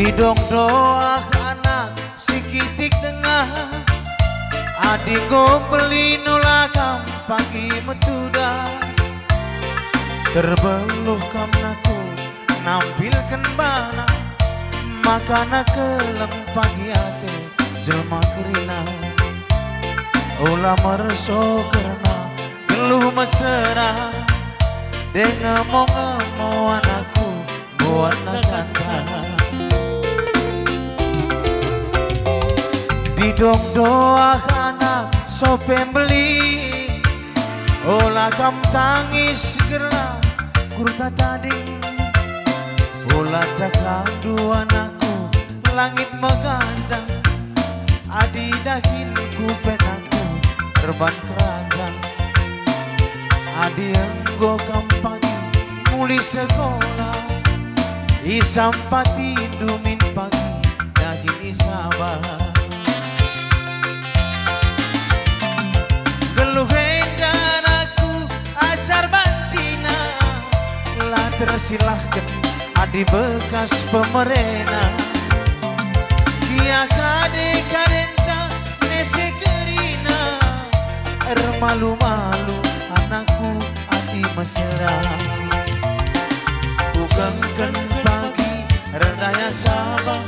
Didong doa anak sikitik dengah adik go beli nulakam pagi metuda terbeluh kamnaku nampilkan bana makana keleng pagi ate jelma kerina ulah merso karena geluh mesra dengan ngomong anakku buat nakanta didong doa anak sopen beli olah kam tangis gerla kurta tadi olah cakap dua anakku langit mengganjang adi dahin ku penaku terbang keranjang adi enggo kam pagi muli sekolah isampati dumin pagi dahin isabah geluhen aku asar bancina lah tersilahkan adi bekas pemerena kia kade karenta nese kerina malu-malu anakku adi mesra kugengken pagi redaya sabah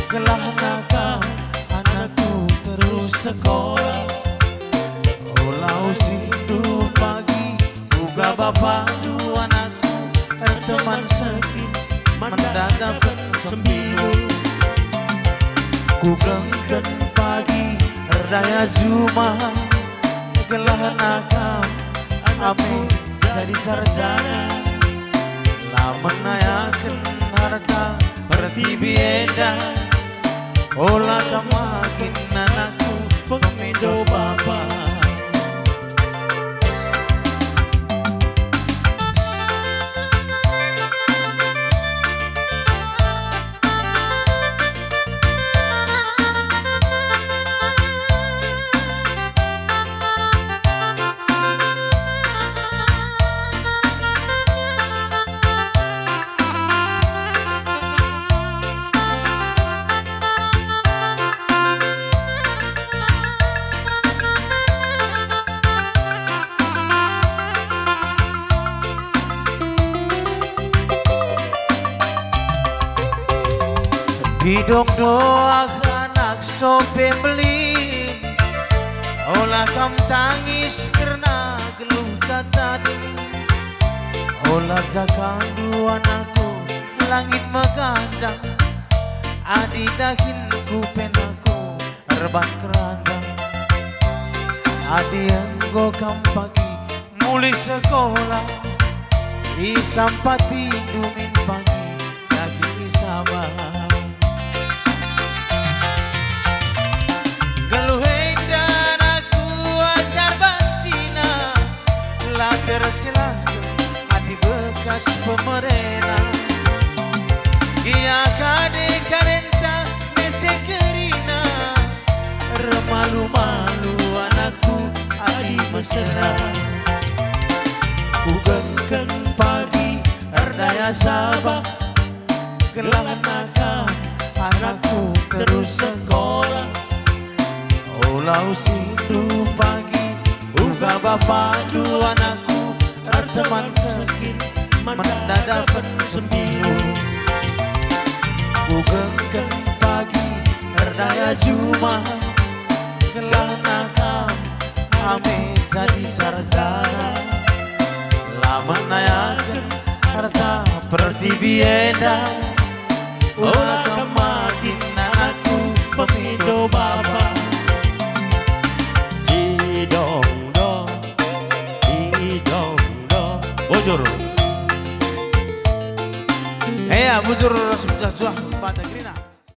gelah nakal anakku terus sekolah olah usidu pagi uga bapak dua anakku teman setim mendadak sembilu kugengken pagi redaya juma gelah nakam ame jadi sarjana lah menayakan harta pertibienda olah kamakin anakku pemido bapak Hidung doa anak sope beli olah kam tangis karena geluh tadi olah jaga dua anakku langit mengganjang adi dahin ku penaku reban kerandang adi enggo kam pagi muli sekolah isampati dumin pagi dahin isabah tersilahkan adi bekas pemerena ia kade karenta nese kerina remalu-malu anakku adi mesra kugengken pagi erdaya sabah gelah nakam anakku terus sekolah olah usidu pagi uga bapak dua anakku teman sekin mendadak sembilu kugengken pagi erdaya juma gelah nakam ame jadi sarjana lah menayakan harta pertibienda olah kemakin anakku pemido bapak bujur. Bujur sudah